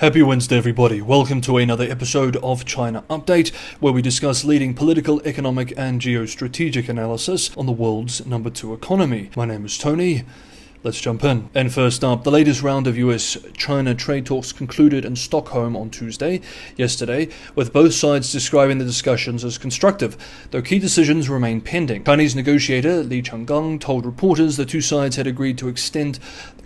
Happy Wednesday, everybody. Welcome to another episode of China Update, where we discuss leading political, economic, and geostrategic analysis on the world's number 2 economy. My name is Tony. Let's jump in. And first up, the latest round of US-China trade talks concluded in Stockholm on yesterday, with both sides describing the discussions as constructive, though key decisions remain pending. Chinese negotiator Li Changgang told reporters the two sides had agreed to extend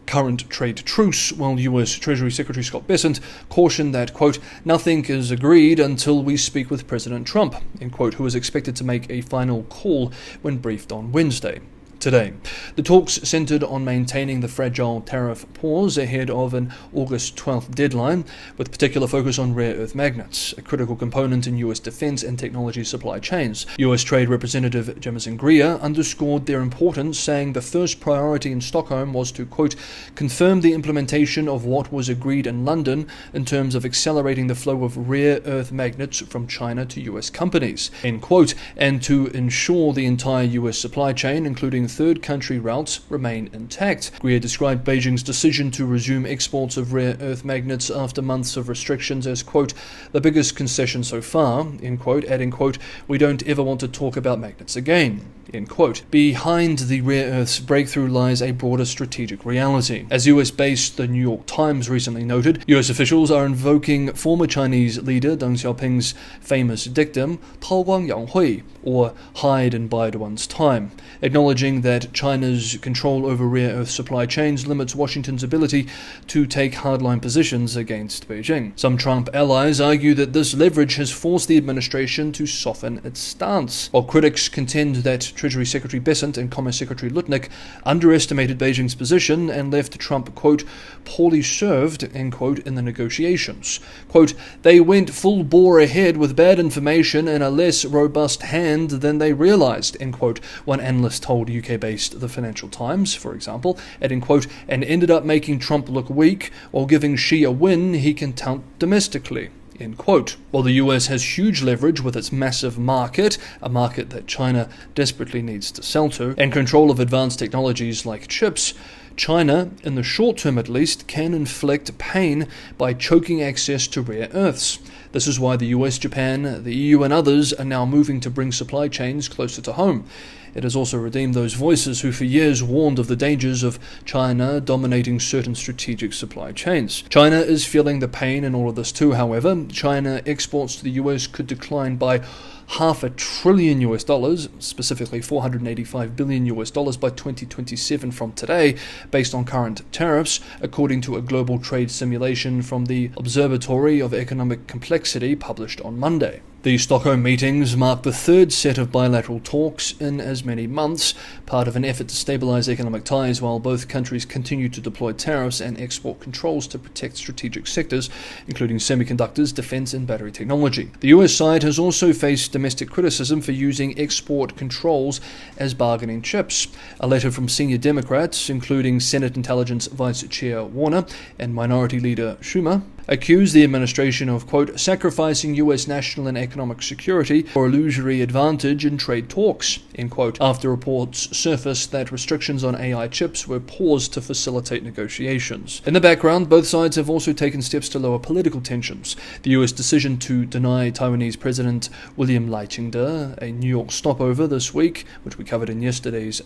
current trade truce, while US Treasury Secretary Scott Bessent cautioned that, quote, nothing is agreed until we speak with President Trump, end quote, who is expected to make a final call when briefed on Wednesday. Today, the talks centered on maintaining the fragile tariff pause ahead of an August 12th deadline, with particular focus on rare earth magnets, a critical component in US defense and technology supply chains. US Trade Representative Jamison Greer underscored their importance, saying the first priority in Stockholm was to, quote, confirm the implementation of what was agreed in London in terms of accelerating the flow of rare earth magnets from China to US companies, end quote, and to ensure the entire US supply chain, including third country routes, remain intact. Greer described Beijing's decision to resume exports of rare earth magnets after months of restrictions as, quote, the biggest concession so far, end quote, adding, quote, we don't ever want to talk about magnets again, end quote. Behind the rare earths breakthrough lies a broader strategic reality. As US-based The New York Times recently noted, US officials are invoking former Chinese leader Deng Xiaoping's famous dictum, 韬光养晦, or hide and bide one's time, acknowledging that China's control over rare earth supply chains limits Washington's ability to take hardline positions against Beijing. Some Trump allies argue that this leverage has forced the administration to soften its stance, while critics contend that Treasury Secretary Bessent and Commerce Secretary Lutnick underestimated Beijing's position and left Trump, quote, poorly served, end quote, in the negotiations. Quote, they went full bore ahead with bad information and a less robust hand than they realized, end quote, one analyst told UK-based The Financial Times, for example, adding, quote, and ended up making Trump look weak while giving Xi a win he can tout domestically, end quote. While the US has huge leverage with its massive market, a market that China desperately needs to sell to, and control of advanced technologies like chips, China, in the short term at least, can inflict pain by choking access to rare earths. This is why the US, Japan, the EU and others are now moving to bring supply chains closer to home. It has also redeemed those voices who for years warned of the dangers of China dominating certain strategic supply chains. China is feeling the pain in all of this too, however. China exports to the US could decline by $500 billion, specifically $485 billion by 2027 from today, based on current tariffs, according to a global trade simulation from the Observatory of Economic Complexity published on Monday. The Stockholm meetings mark the third set of bilateral talks in as many months, part of an effort to stabilize economic ties while both countries continue to deploy tariffs and export controls to protect strategic sectors, including semiconductors, defense, and battery technology. The US side has also faced domestic criticism for using export controls as bargaining chips. A letter from senior Democrats, including Senate Intelligence Vice Chair Warner and Minority Leader Schumer, accused the administration of, quote, sacrificing US national and economic security for illusory advantage in trade talks, end quote, after reports surfaced that restrictions on AI chips were paused to facilitate negotiations. In the background, both sides have also taken steps to lower political tensions. The US decision to deny Taiwanese President William Lai Ching-te a New York stopover this week, which we covered in yesterday's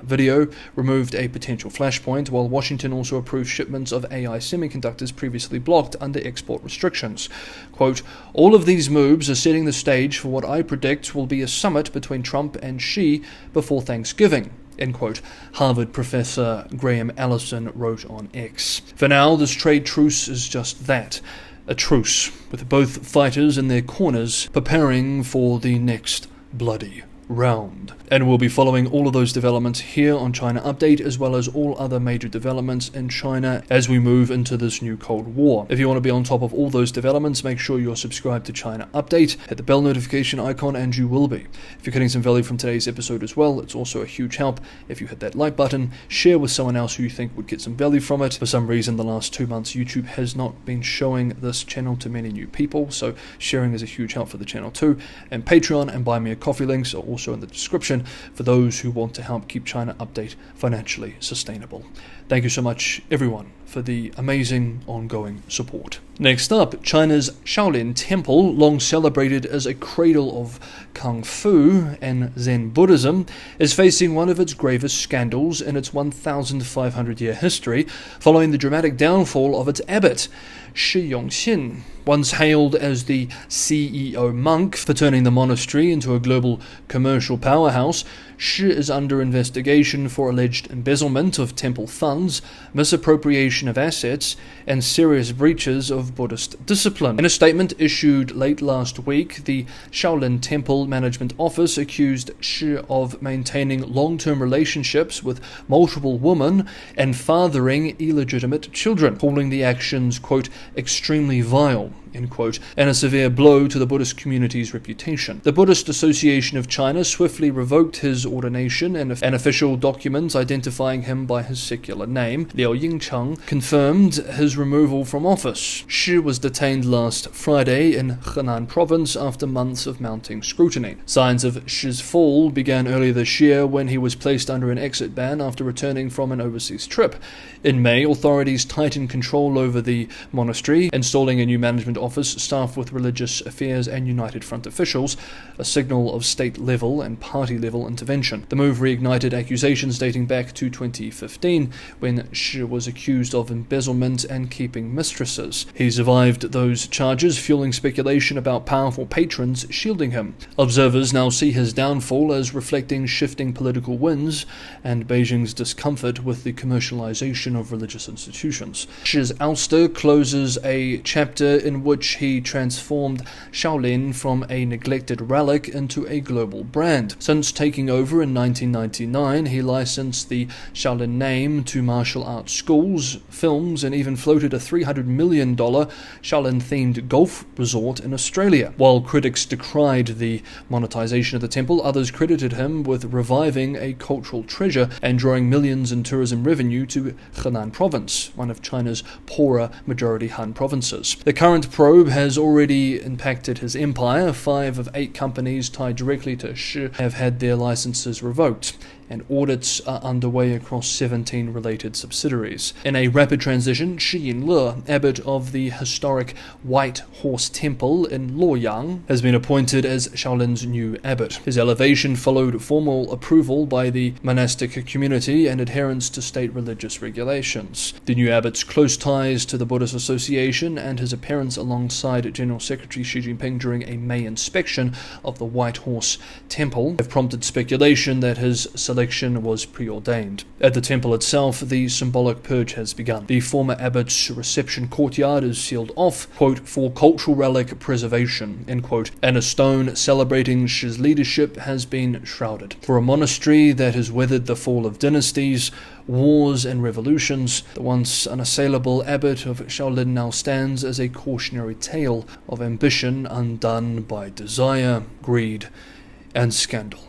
video, removed a potential flashpoint, while Washington also approved shipments of AI semiconductors previously blocked under export restrictions. Quote, all of these moves are setting the stage for what I predict will be a summit between Trump and Xi before Thanksgiving, end quote, Harvard professor Graham Allison wrote on X. For now, this trade truce is just that, a truce, with both fighters in their corners preparing for the next bloody round. And we'll be following all of those developments here on China Update, as well as all other major developments in China as we move into this new Cold War. If you want to be on top of all those developments, make sure you're subscribed to China Update, hit the bell notification icon, and you will be. If you're getting some value from today's episode as well, it's also a huge help if you hit that like button, share with someone else who you think would get some value from it. For some reason, the last 2 months, YouTube has not been showing this channel to many new people, so sharing is a huge help for the channel too. And Patreon and Buy Me a Coffee links are also in the description for those who want to help keep China Update financially sustainable. Thank you so much, everyone, for the amazing ongoing support. Next up, China's Shaolin Temple, long celebrated as a cradle of Kung Fu and Zen Buddhism, is facing one of its gravest scandals in its 1,500-year history, following the dramatic downfall of its abbot, Shi Yongxin. Once hailed as the CEO monk for turning the monastery into a global commercial powerhouse, Shi is under investigation for alleged embezzlement of temple funds, misappropriation of assets, and serious breaches of Buddhist discipline. In a statement issued late last week, the Shaolin Temple Management Office accused Shi of maintaining long-term relationships with multiple women and fathering illegitimate children, calling the actions, quote, extremely vile, end quote, and a severe blow to the Buddhist community's reputation. The Buddhist Association of China swiftly revoked his ordination, and an official document identifying him by his secular name, Liao Yingcheng, confirmed his removal from office. Shi was detained last Friday in Henan province after months of mounting scrutiny. Signs of Shi's fall began earlier this year when he was placed under an exit ban after returning from an overseas trip. In May, authorities tightened control over the monastery, installing a new management office staffed with religious affairs and United Front officials, a signal of state-level and party-level intervention. The move reignited accusations dating back to 2015, when Shi was accused of embezzlement and keeping mistresses. He survived those charges, fueling speculation about powerful patrons shielding him. Observers now see his downfall as reflecting shifting political winds and Beijing's discomfort with the commercialization of religious institutions. Shi's ouster closes a chapter in which he transformed Shaolin from a neglected relic into a global brand. Since taking over in 1999, he licensed the Shaolin name to martial arts schools, films, and even floated a $300 million Shaolin-themed golf resort in Australia. While critics decried the monetization of the temple, others credited him with reviving a cultural treasure and drawing millions in tourism revenue to Henan province, one of China's poorer majority Han provinces. The current probe has already impacted his empire. 5 of 8 companies tied directly to Shi have had their licenses revoked, and audits are underway across 17 related subsidiaries. In a rapid transition, Shi Yinle, abbot of the historic White Horse Temple in Luoyang, has been appointed as Shaolin's new abbot. His elevation followed formal approval by the monastic community and adherence to state religious regulations. The new abbot's close ties to the Buddhist Association and his appearance alongside General Secretary Xi Jinping during a May inspection of the White Horse Temple have prompted speculation that his selection was preordained. At the temple itself, the symbolic purge has begun. The former abbot's reception courtyard is sealed off, quote, for cultural relic preservation, end quote, and a stone celebrating Shi's leadership has been shrouded. For a monastery that has weathered the fall of dynasties, wars, and revolutions, the once unassailable abbot of Shaolin now stands as a cautionary tale of ambition undone by desire, greed, and scandal.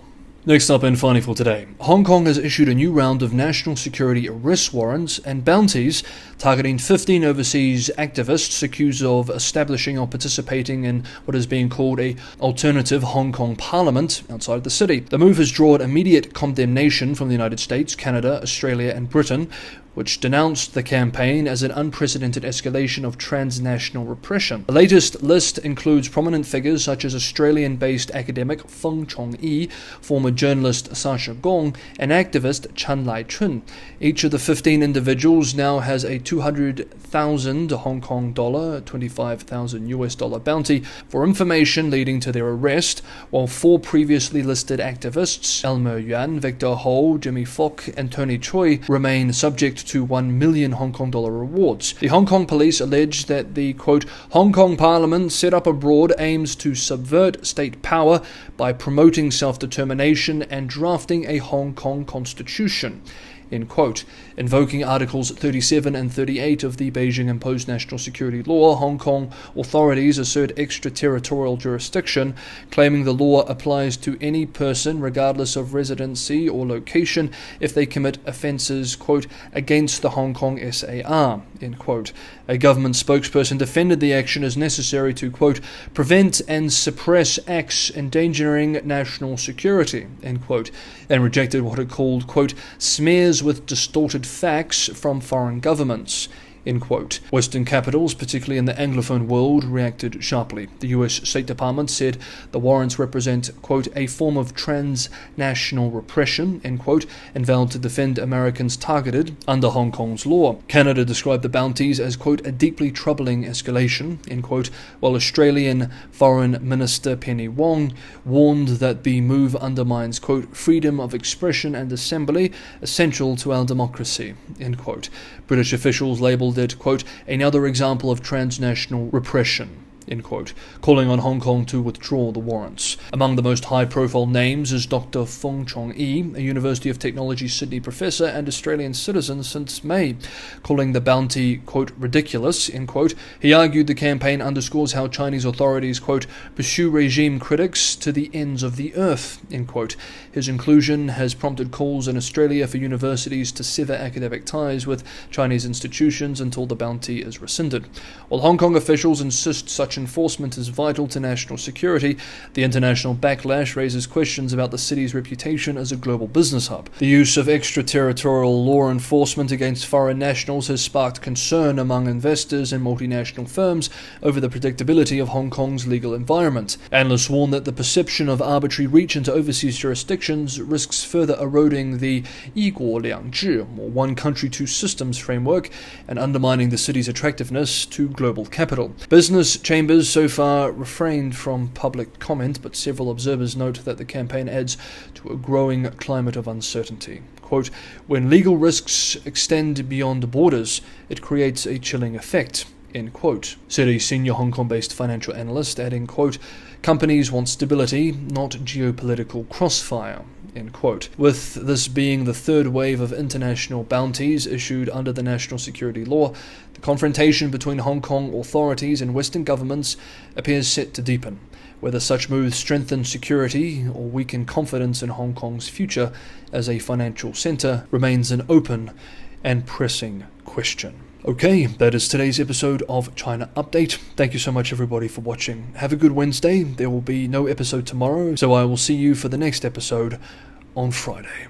Next up and finally for today, Hong Kong has issued a new round of national security arrest warrants and bounties targeting 15 overseas activists accused of establishing or participating in what is being called an alternative Hong Kong parliament outside the city. The move has drawn immediate condemnation from the United States, Canada, Australia, and Britain, which denounced the campaign as an unprecedented escalation of transnational repression. The latest list includes prominent figures such as Australian-based academic Feng Chong-yi, former journalist Sasha Gong, and activist Chan Lai-chun. Each of the 15 individuals now has a 200,000 Hong Kong dollar, 25,000 US dollar bounty for information leading to their arrest, while 4 previously listed activists, Elmer Yuan, Victor Ho, Jimmy Fock, and Tony Choi, remain subject to 1 million Hong Kong dollar rewards. The Hong Kong police allege that the, quote, Hong Kong Parliament set up abroad aims to subvert state power by promoting self-determination and drafting a Hong Kong constitution, end quote. Invoking Articles 37 and 38 of the Beijing-imposed national security law, Hong Kong authorities assert extraterritorial jurisdiction, claiming the law applies to any person regardless of residency or location if they commit offences, quote, against the Hong Kong SAR, end quote. A government spokesperson defended the action as necessary to, quote, prevent and suppress acts endangering national security, end quote, and rejected what it called, quote, smears with distorted facts from foreign governments, end quote. Western capitals, particularly in the Anglophone world, reacted sharply. The US State Department said the warrants represent, quote, a form of transnational repression, end quote, and vowed to defend Americans targeted under Hong Kong's law. Canada described the bounties as, quote, a deeply troubling escalation, end quote, while Australian Foreign Minister Penny Wong warned that the move undermines, quote, freedom of expression and assembly, essential to our democracy, end quote. British officials labelled it, quote, another example of transnational repression, end quote, calling on Hong Kong to withdraw the warrants. Among the most high-profile names is Dr. Fung Chong-yi, a University of Technology Sydney professor and Australian citizen since May, calling the bounty, quote, ridiculous, end quote. He argued the campaign underscores how Chinese authorities, quote, pursue regime critics to the ends of the earth, end quote. His inclusion has prompted calls in Australia for universities to sever academic ties with Chinese institutions until the bounty is rescinded. While Hong Kong officials insist such enforcement is vital to national security, the international backlash raises questions about the city's reputation as a global business hub. The use of extraterritorial law enforcement against foreign nationals has sparked concern among investors and multinational firms over the predictability of Hong Kong's legal environment. Analysts warn that the perception of arbitrary reach into overseas jurisdictions risks further eroding the 一国两制, or one country two systems framework, and undermining the city's attractiveness to global capital. Business chambers so far refrained from public comment, but several observers note that the campaign adds to a growing climate of uncertainty. Quote, when legal risks extend beyond borders, it creates a chilling effect, end quote, said a senior Hong Kong-based financial analyst, adding, quote, companies want stability, not geopolitical crossfire, end quote. With this being the third wave of international bounties issued under the national security law, the confrontation between Hong Kong authorities and Western governments appears set to deepen. Whether such moves strengthen security or weaken confidence in Hong Kong's future as a financial centre remains an open and pressing question. Okay, that is today's episode of China Update. Thank you so much everybody for watching. Have a good Wednesday. There will be no episode tomorrow, so I will see you for the next episode on Friday.